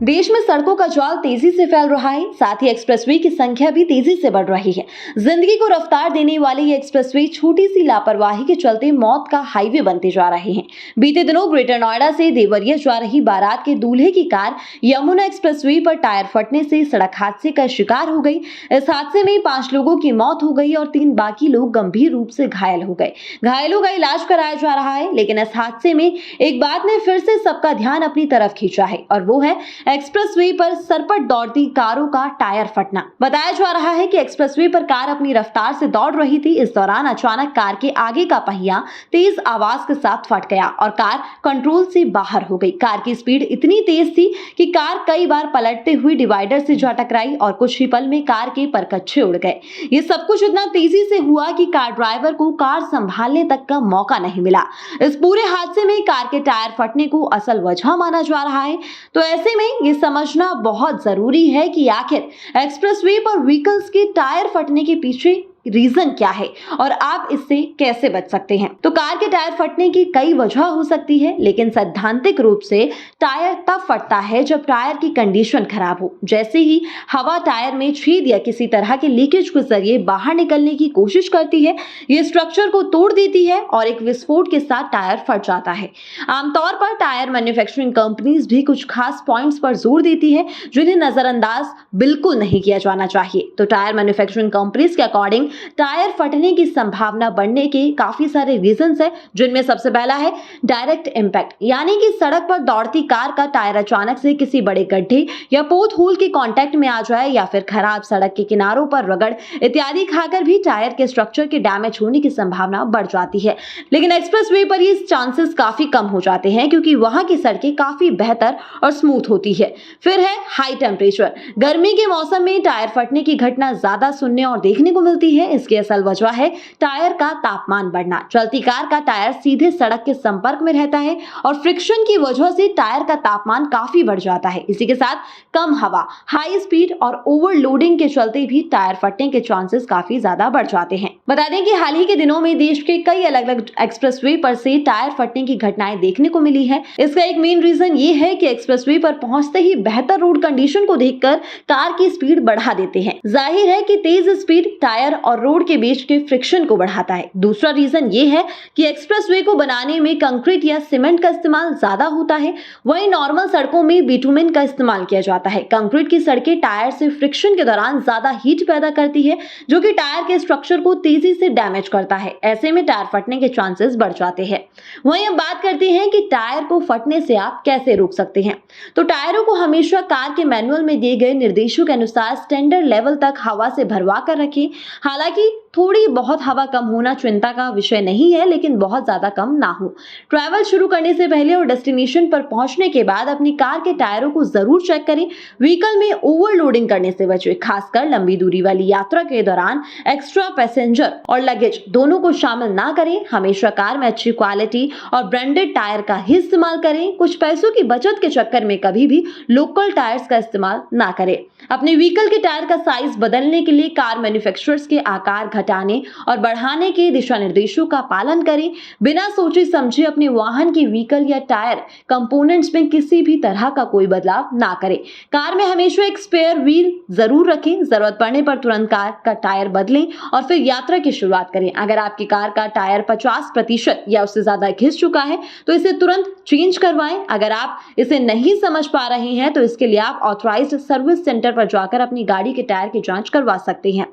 देश में सड़कों का जाल तेजी से फैल रहा है, साथ ही एक्सप्रेसवे की संख्या भी तेजी से बढ़ रही है। जिंदगी को रफ्तार देने वाले ये एक्सप्रेसवे छोटी सी लापरवाही के चलते मौत का हाईवे बनते जा रहे हैं। बीते दिनों ग्रेटर नोएडा से देवरिया जा रही बारात के दूल्हे की कार यमुना एक्सप्रेसवे पर टायर फटने से सड़क हादसे का शिकार हो गई। इस हादसे में 5 लोगों की मौत हो गई और 3 बाकी लोग गंभीर रूप से घायल हो गए। घायलों का इलाज कराया जा रहा है, लेकिन इस हादसे में एक बात ने फिर से सबका ध्यान अपनी तरफ खींचा है और वो है एक्सप्रेसवे पर सरपट दौड़ती कारों का टायर फटना। बताया जा रहा है कि एक्सप्रेसवे पर कार अपनी रफ्तार से दौड़ रही थी। इस दौरान अचानक कार के आगे का पहिया तेज आवाज के साथ फट गया और कार कंट्रोल से बाहर हो गई। कार की स्पीड इतनी तेज थी कि कार कई बार पलटते हुए डिवाइडर से जा टकराई और कुछ ही पल में कार के परकच्चे उड़ गए। ये सब कुछ इतना तेजी से हुआ कि कार ड्राइवर को कार संभालने तक का मौका नहीं मिला। इस पूरे हादसे में कार के टायर फटने को असल वजह माना जा रहा है। तो ऐसे में ये समझना बहुत जरूरी है कि आखिर एक्सप्रेसवे पर व्हीकल्स के टायर फटने के पीछे रीजन क्या है और आप इससे कैसे बच सकते हैं। तो कार के टायर फटने की कई वजह हो सकती है, लेकिन सैद्धांतिक रूप से टायर तब फटता है जब टायर की कंडीशन खराब हो। जैसे ही हवा टायर में छेद या किसी तरह के लीकेज के जरिए बाहर निकलने की कोशिश करती है, ये स्ट्रक्चर को तोड़ देती है और एक विस्फोट के साथ टायर फट जाता है। आमतौर पर टायर मैन्युफैक्चरिंग कंपनीज भी कुछ खास पॉइंट्स पर जोर देती है जिन्हें नजरअंदाज बिल्कुल नहीं किया जाना चाहिए। तो टायर मैन्युफैक्चरिंग कंपनीज के अकॉर्डिंग टायर फटने की संभावना बढ़ने के काफी सारे रीजंस हैं, जिनमें सबसे पहला है डायरेक्ट इंपैक्ट, यानी कि सड़क पर दौड़ती कार का टायर अचानक से किसी बड़े गड्ढे या पोथ होल के कांटेक्ट में आ जाए या फिर खराब सड़क के किनारों पर रगड़ इत्यादि खाकर भी टायर के स्ट्रक्चर के डैमेज होने की संभावना बढ़ जाती है। लेकिन एक्सप्रेसवे पर ये चांसेस काफी कम हो जाते हैं क्योंकि वहां की सड़कें काफी बेहतर और स्मूथ होती है। फिर है हाई टेम्परेचर। गर्मी के मौसम में टायर फटने की घटना ज्यादा सुनने और देखने को मिलती है। इसकी असल वजह है टायर का तापमान बढ़ना। चलती कार का टायर सीधे सड़क के संपर्क में रहता है और फ्रिक्शन की वजह से टायर का तापमान काफी बढ़ जाता है। इसी के साथ कम हवा, हाई स्पीड और ओवरलोडिंग के चलते भी टायर फटने के चांसेस काफी ज्यादा बढ़ जाते हैं। बता दें कि हाल ही के दिनों में देश के कई अलग अलग एक्सप्रेसवे पर से टायर फटने की घटनाएं देखने को मिली है। इसका एक मेन रीजन ये है कि एक्सप्रेसवे पर पहुंचते ही बेहतर रोड कंडीशन को देखकर कार की स्पीड बढ़ा देते हैं। जाहिर है कि तेज स्पीड टायर और रोड के बीच के फ्रिक्शन को बढ़ाता है। दूसरा रीजन ये है कि एक्सप्रेसवे को बनाने में कंक्रीट या सीमेंट का इस्तेमाल ज्यादा होता है, वहीं नॉर्मल सड़कों में बिटुमेन का इस्तेमाल किया जाता है। कंक्रीट की सड़कें टायर से फ्रिक्शन के दौरान ज्यादा हीट पैदा करती है, जो कि टायर के स्ट्रक्चर को तेजी से डैमेज करता है। ऐसे में टायर फटने के चांसेस बढ़ जाते हैं। वहीं अब बात करते हैं कि टायर को फटने से आप कैसे रोक सकते हैं। तो टायरों को हमेशा कार के मैनुअल में दिए गए निर्देशों के अनुसार स्टैंडर्ड लेवल तक हवा से भरवा कर रखें। हालांकि थोड़ी बहुत हवा कम होना चिंता का विषय नहीं है, लेकिन बहुत ज्यादा कम ना हो। ट्रैवल शुरू करने से पहले और डेस्टिनेशन पर पहुंचने के बाद अपनी कार के टायरों को जरूर चेक करें। व्हीकल में ओवरलोडिंग करने से बचें, खासकर लंबी दूरी वाली यात्रा के दौरान एक्स्ट्रा पैसेंजर और लगेज दोनों को शामिल ना करें। हमेशा कार में अच्छी क्वालिटी और ब्रांडेड टायर का ही इस्तेमाल करें। कुछ पैसों की बचत के चक्कर में कभी भी लोकल टायर्स का इस्तेमाल ना करें। अपने व्हीकल के टायर का साइज बदलने के लिए कार मैन्युफैक्चरर्स के आकार घटाने और बढ़ाने के दिशा निर्देशों का पालन करें। बिना सोचे समझे अपने वाहन के व्हीकल या टायर कंपोनेंट्स में किसी भी तरह का कोई बदलाव ना करें। कार में हमेशा एक स्पेयर व्हील जरूर रखें। जरूरत पड़ने पर तुरंत कार का टायर बदलें और फिर यात्रा की शुरुआत करें। अगर आपकी कार का टायर 50% या उससे ज्यादा घिस चुका है तो इसे तुरंत चेंज करवाएं। अगर आप इसे नहीं समझ पा रहे हैं तो इसके लिए आप ऑथराइज्ड सर्विस सेंटर पर जाकर अपनी गाड़ी के टायर की जांच करवा सकते हैं।